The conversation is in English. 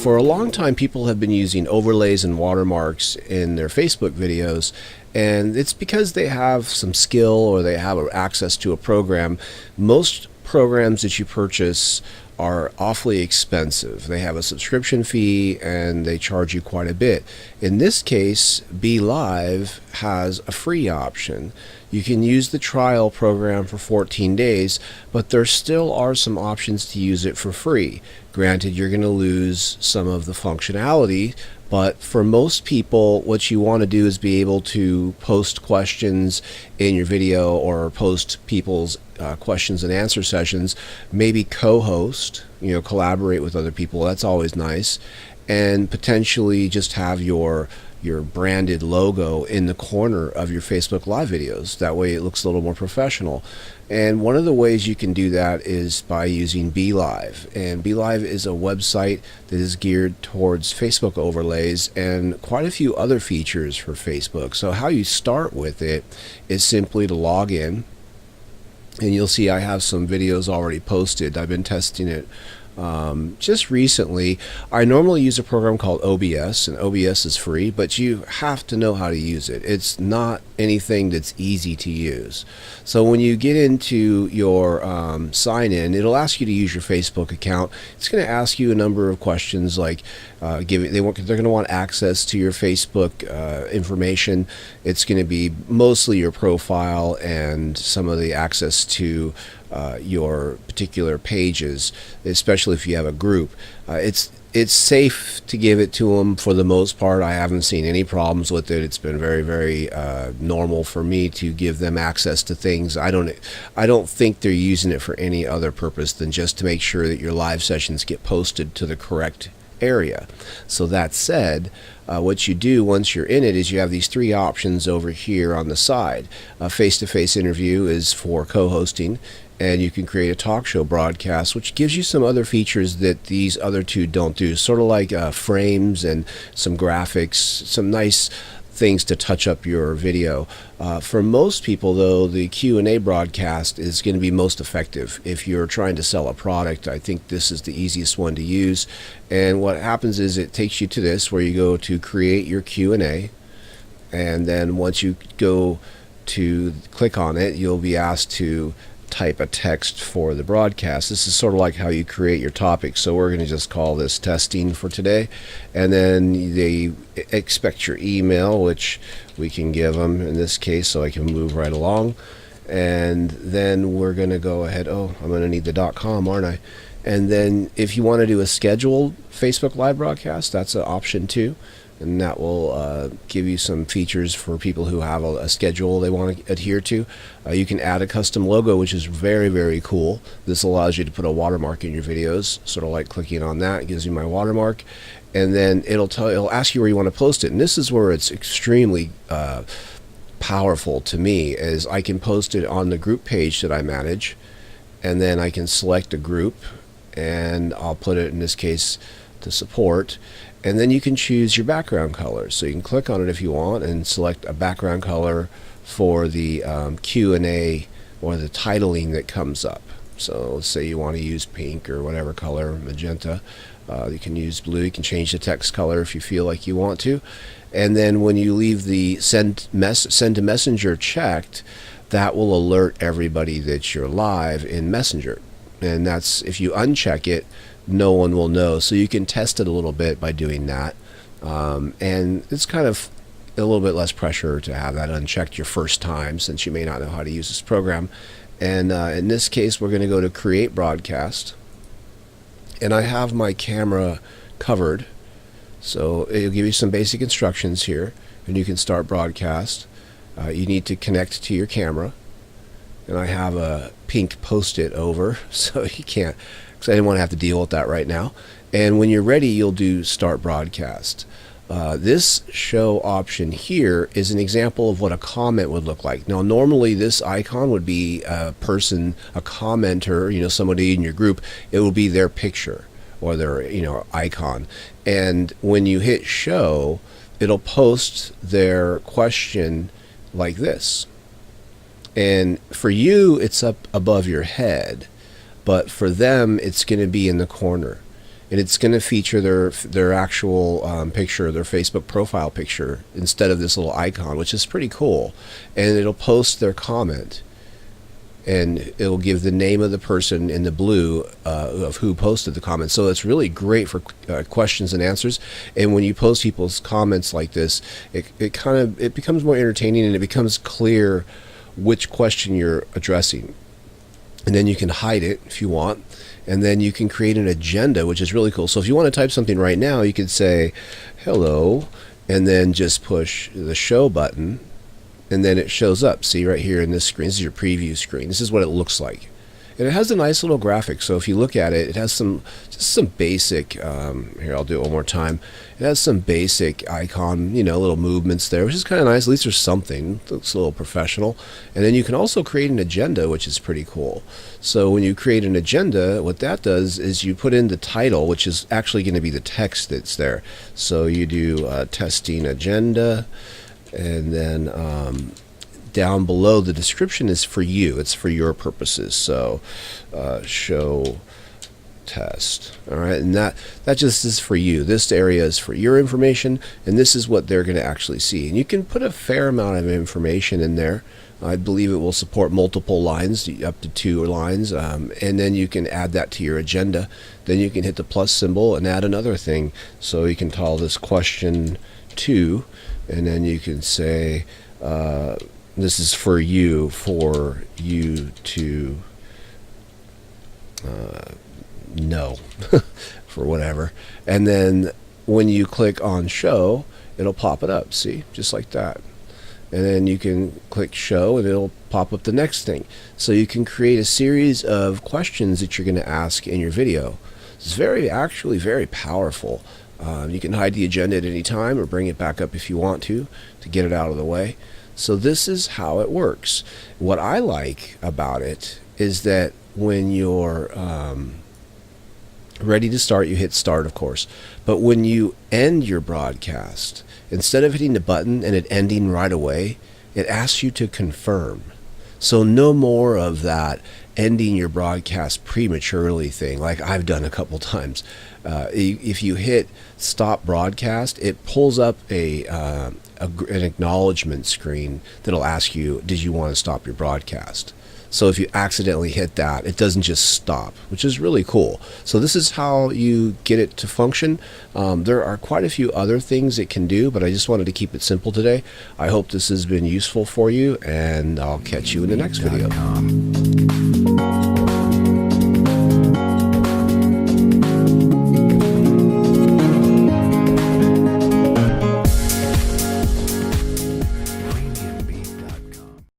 For a long time, people have been using overlays and watermarks in their Facebook videos, and it's because they have some skill or they have access to a program. Most programs that you purchase are awfully expensive. They have a subscription fee and they charge you quite a bit. In this case, BeLive has a free option. You can use the trial program for 14 days, but there still are some options to use it for free. Granted, you're going to lose some of the functionality, but for most people, what you want to do is be able to post questions in your video or post people's questions and answer sessions, maybe co-host, collaborate with other people. That's always nice. And potentially just have your branded logo in the corner of your Facebook Live videos. That way it looks a little more professional. And one of the ways you can do that is by using BeLive. And BeLive is a website that is geared towards Facebook overlays and quite a few other features for Facebook. So how you start with it is simply to log in. And you'll see I have some videos already posted. I've been testing it just recently. I normally use a program called OBS, and OBS is free, but you have to know how to use it. It's not anything that's easy to use. So when you get into your sign in, it'll ask you to use your Facebook account. It's going to ask you a number of questions like they're going to want access to your Facebook information. It's going to be mostly your profile and some of the access to your particular pages, especially if you have a group. It's safe to give it to them for the most part. I haven't seen any problems with it. It's been very, very normal for me to give them access to things. I don't think they're using it for any other purpose than just to make sure that your live sessions get posted to the correct area. So that said, what you do once you're in it is you have these three options over here on the side. A face-to-face interview is for co-hosting, and you can create a talk show broadcast, which gives you some other features that these other two don't do, sort of like frames and some graphics, some nice things to touch up your video. For most people, though, the Q&A broadcast is going to be most effective. If you're trying to sell a product, I think this is the easiest one to use. And what happens is it takes you to this, where you go to create your Q&A, and then once you go to click on it, you'll be asked to type a text for the broadcast. This is sort of like how you create your topic. So we're going to just call this testing for today, and then they expect your email, which we can give them in this case, so I can move right along. And then we're going to go ahead. I'm going to need the .com, aren't I? And then if you want to do a scheduled Facebook Live broadcast, that's an option too. And that will give you some features for people who have a schedule they want to adhere to. You can add a custom logo, which is very, very cool. This allows you to put a watermark in your videos, sort of like clicking on that. It gives you my watermark. And then it'll ask you where you want to post it. And this is where it's extremely powerful to me, is I can post it on the group page that I manage. And then I can select a group, and I'll put it, in this case, to support. And then you can choose your background color. So you can click on it if you want and select a background color for the Q&A or the titling that comes up. So let's say you want to use pink or whatever color, magenta. You can use blue. You can change the text color if you feel like you want to. And then when you leave the send to messenger checked, that will alert everybody that you're live in Messenger. And that's, if you uncheck it, no one will know. So you can test it a little bit by doing that. And it's kind of a little bit less pressure to have that unchecked your first time, since you may not know how to use this program. And in this case, we're going to go to create broadcast. And I have my camera covered. So it'll give you some basic instructions here, and you can start broadcast. You need to connect to your camera. And I have a pink post-it over, so you can't, because I didn't want to have to deal with that right now. And when you're ready, you'll do start broadcast. This show option here is an example of what a comment would look like. Now, normally this icon would be a person, a commenter, somebody in your group. It will be their picture or their, icon. And when you hit show, it'll post their question like this. And for you, it's up above your head, but for them, it's going to be in the corner. and it's going to feature their actual picture, their Facebook profile picture, instead of this little icon, which is pretty cool. And it'll post their comment, and it'll give the name of the person in the blue of who posted the comment. So it's really great for questions and answers. And when you post people's comments like this, it becomes more entertaining, and it becomes clear which question you're addressing. And then you can hide it if you want, and then you can create an agenda, which is really cool. So if you want to type something right now, you could say hello, and then just push the show button, and then it shows up. See right here in this screen, this is your preview screen. This is what it looks like. And it has a nice little graphic. So if you look at it, it has just some basic, here I'll do it one more time. It has some basic icon, little movements there, which is kind of nice. At least there's something. It looks a little professional. And then you can also create an agenda, which is pretty cool. So when you create an agenda, what that does is you put in the title, which is actually going to be the text that's there. So you do testing agenda, and then down below, the description is for you. It's for your purposes. So show test. All right, and that just is for you. This area is for your information, and this is what they're going to actually see. And you can put a fair amount of information in there. I believe it will support multiple lines, up to 2 lines, and then you can add that to your agenda. Then you can hit the plus symbol and add another thing. So you can call this question 2, and then you can say this is for you to know for whatever. And then when you click on show, it'll pop it up, see, just like that. And then you can click show, and it'll pop up the next thing. So you can create a series of questions that you're going to ask in your video. It's actually very powerful. You can hide the agenda at any time or bring it back up if you want to get it out of the way. So this is how it works. What I like about it is that when you're ready to start, you hit start, of course. But when you end your broadcast, instead of hitting the button and it ending right away, it asks you to confirm. So no more of that ending your broadcast prematurely thing, like I've done a couple times. If you hit stop broadcast, it pulls up an acknowledgement screen that'll ask you, did you want to stop your broadcast? So if you accidentally hit that, it doesn't just stop, which is really cool. So this is how you get it to function. There are quite a few other things it can do, but I just wanted to keep it simple today. I hope this has been useful for you, and I'll catch you in the next video.